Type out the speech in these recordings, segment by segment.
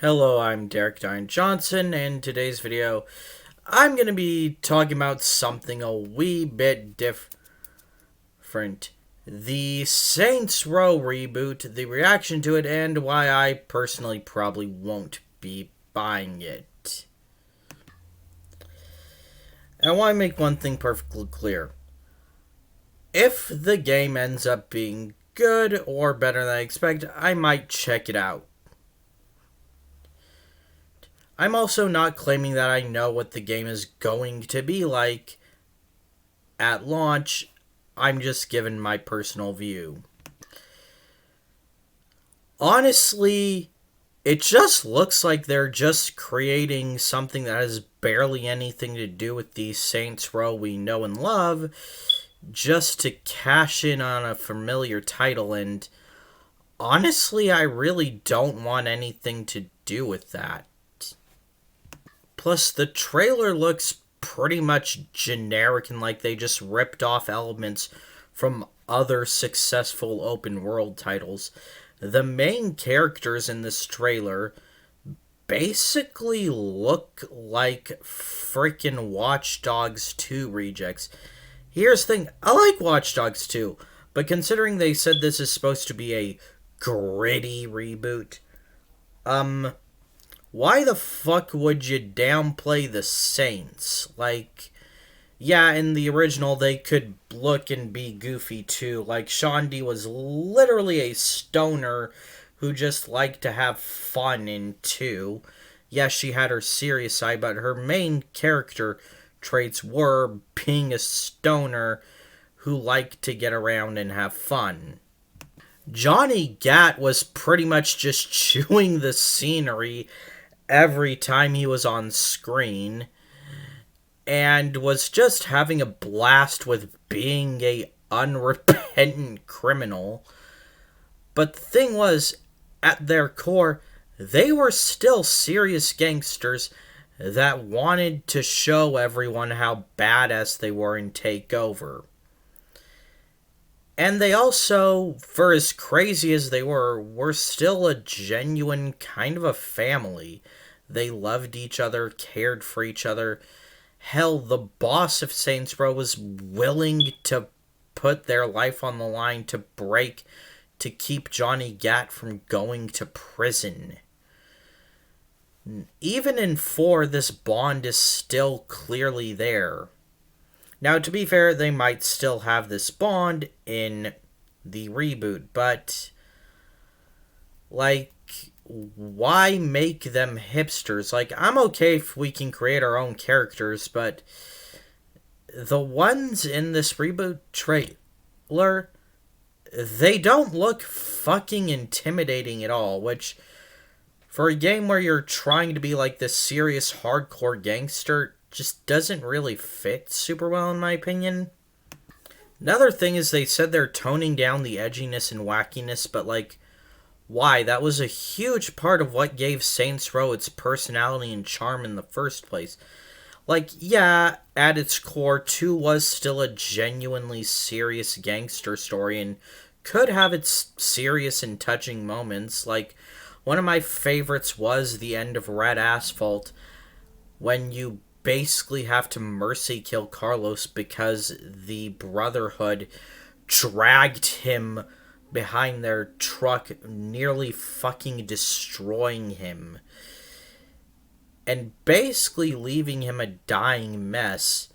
Hello, I'm Derek Dine Johnson, and in today's video, I'm going to be talking about something a wee bit different. The Saints Row reboot, the reaction to it, and why I personally probably won't be buying it. And I want to make one thing perfectly clear. If the game ends up being good or better than I expect, I might check it out. I'm also not claiming that I know what the game is going to be like at launch. I'm just giving my personal view. Honestly, it just looks like they're just creating something that has barely anything to do with the Saints Row we know and love, just to cash in on a familiar title, and honestly, I really don't want anything to do with that. Plus, the trailer looks pretty much generic and like they just ripped off elements from other successful open world titles. The main characters in this trailer basically look like freaking Watch Dogs 2 rejects. Here's the thing, I like Watch Dogs 2, but considering they said this is supposed to be a gritty reboot, why the fuck would you downplay the Saints? Like, yeah, in the original, they could look and be goofy too. Like, Shondi was literally a stoner who just liked to have fun in 2. Yes, she had her serious side, but her main character traits were being a stoner who liked to get around and have fun. Johnny Gat was pretty much just chewing the scenery every time he was on screen and was just having a blast with being a unrepentant criminal. But the thing was, at their core, they were still serious gangsters that wanted to show everyone how badass they were and take over. And they also, for as crazy as they were still a genuine kind of a family. They loved each other, cared for each other. Hell, the boss of Saints Row was willing to put their life on the line to keep Johnny Gat from going to prison. Even in 4, this bond is still clearly there. Now, to be fair, they might still have this bond in the reboot, but, like, why make them hipsters? Like, I'm okay if we can create our own characters, but the ones in this reboot trailer, they don't look fucking intimidating at all, which, for a game where you're trying to be like this serious hardcore gangster, just doesn't really fit super well in my opinion. Another thing is they said they're toning down the edginess and wackiness, but like, why? That was a huge part of what gave Saints Row its personality and charm in the first place. Like, yeah, at its core, 2 was still a genuinely serious gangster story and could have its serious and touching moments. Like, one of my favorites was the end of Red Asphalt, when you basically have to mercy kill Carlos because the Brotherhood dragged him behind their truck, nearly fucking destroying him and basically leaving him a dying mess,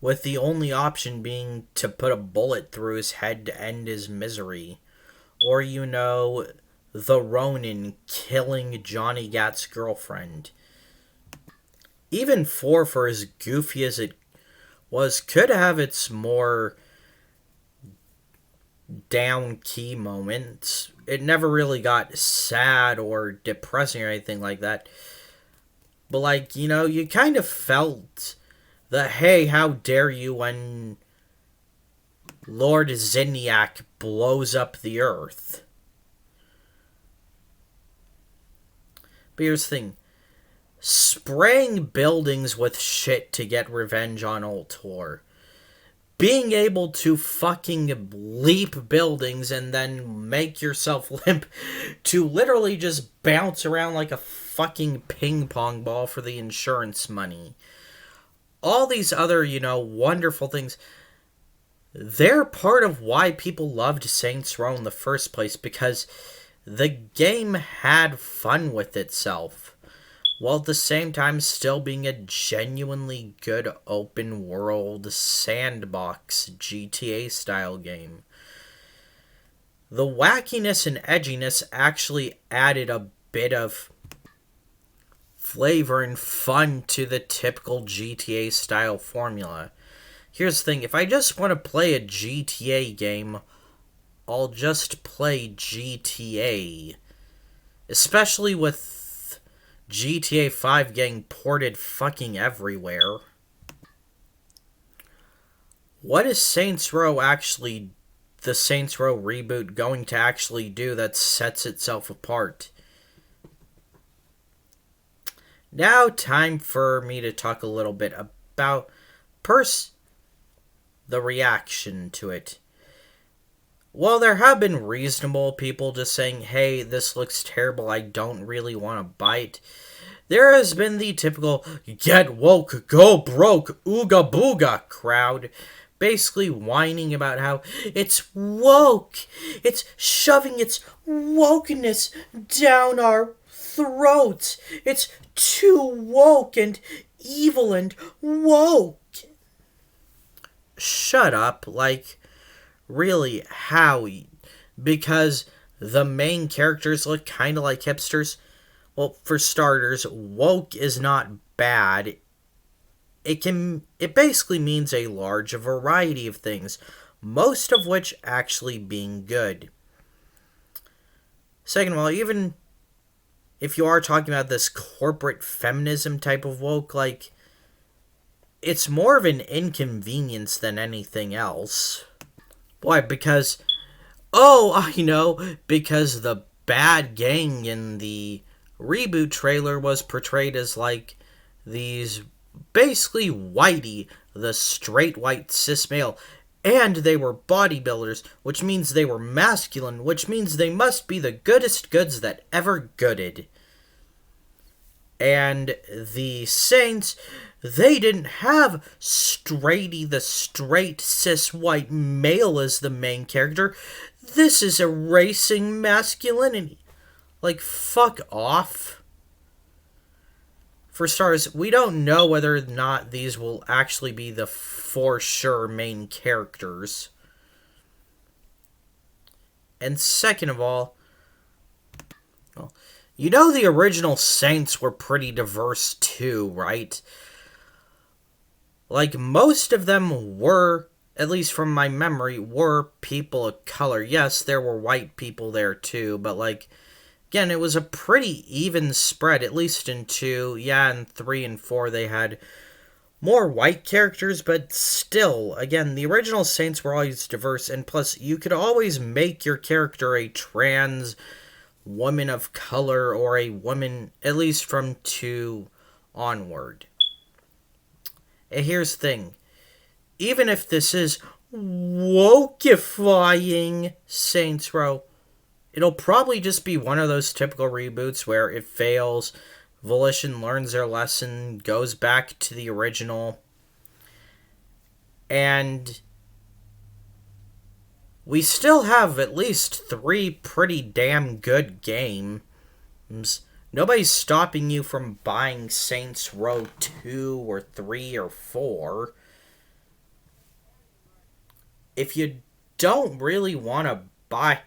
with the only option being to put a bullet through his head to end his misery. Or, the Ronin killing Johnny Gat's girlfriend. Even 4, for as goofy as it was, could have its more down key moments. It never really got sad or depressing or anything like that. But like, you kind of felt the hey, how dare you when Lord Zinniak blows up the earth. But here's the thing. Spraying buildings with shit to get revenge on Ultor. being able to fucking leap buildings and then make yourself limp to literally just bounce around like a fucking ping pong ball for the insurance money. All these other, wonderful things, they're part of why people loved Saints Row in the first place, because the game had fun with itself, while at the same time still being a genuinely good open world sandbox GTA style game. The wackiness and edginess actually added a bit of flavor and fun to the typical GTA style formula. Here's the thing, if I just want to play a GTA game, I'll just play GTA. Especially with GTA 5 getting ported fucking everywhere. What is Saints Row the Saints Row reboot going to actually do that sets itself apart? Now, time for me to talk a little bit about the reaction to it. Well, there have been reasonable people just saying, hey, this looks terrible, I don't really want to buy it. There has been the typical get woke, go broke, ooga booga crowd, basically whining about how it's woke, it's shoving its wokeness down our throats, it's too woke and evil and woke. Shut up, really, how? Because the main characters look kind of like hipsters? Well, for starters, woke is not bad. It basically means a large variety of things, most of which actually being good. Second of all, even if you are talking about this corporate feminism type of woke, it's more of an inconvenience than anything else. Why? Because the bad gang in the reboot trailer was portrayed as these basically whitey, the straight white cis male, and they were bodybuilders, which means they were masculine, which means they must be the goodest goods that ever gooded. And the Saints, they didn't have Straighty the straight cis white male as the main character. This is erasing masculinity. Fuck off. For starters, we don't know whether or not these will actually be the for sure main characters. And second of all, the original Saints were pretty diverse too, right? Most of them were, at least from my memory, were people of color. Yes, there were white people there too, but again, it was a pretty even spread, at least in 2. Yeah, in 3 and 4 they had more white characters, but still, again, the original Saints were always diverse, and plus, you could always make your character a trans woman of color or a woman, at least from 2 onward. And here's the thing. Even if this is wokeifying Saints Row, it'll probably just be one of those typical reboots where it fails, Volition learns their lesson, goes back to the original, and we still have at least 3 pretty damn good games. Nobody's stopping you from buying Saints Row 2 or 3 or 4. If you don't really want to buy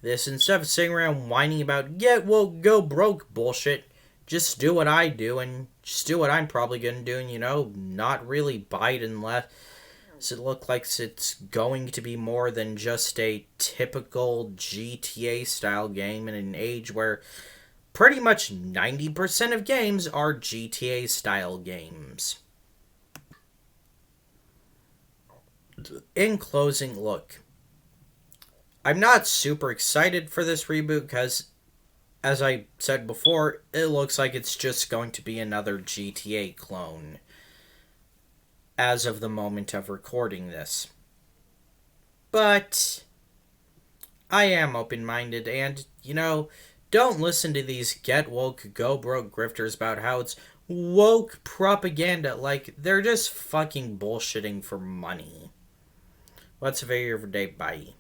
this, instead of sitting around whining about get woke, go broke bullshit, just do what I do and just do what I'm probably going to do and, not really buy it unless it looks like it's going to be more than just a typical GTA style game in an age where pretty much 90% of games are GTA style games. In closing, look, I'm not super excited for this reboot because, as I said before, it looks like it's just going to be another GTA clone as of the moment of recording this. But I am open minded, and, don't listen to these get woke, go broke grifters about how it's woke propaganda. Like, they're just fucking bullshitting for money. What's a video of your day? Bye.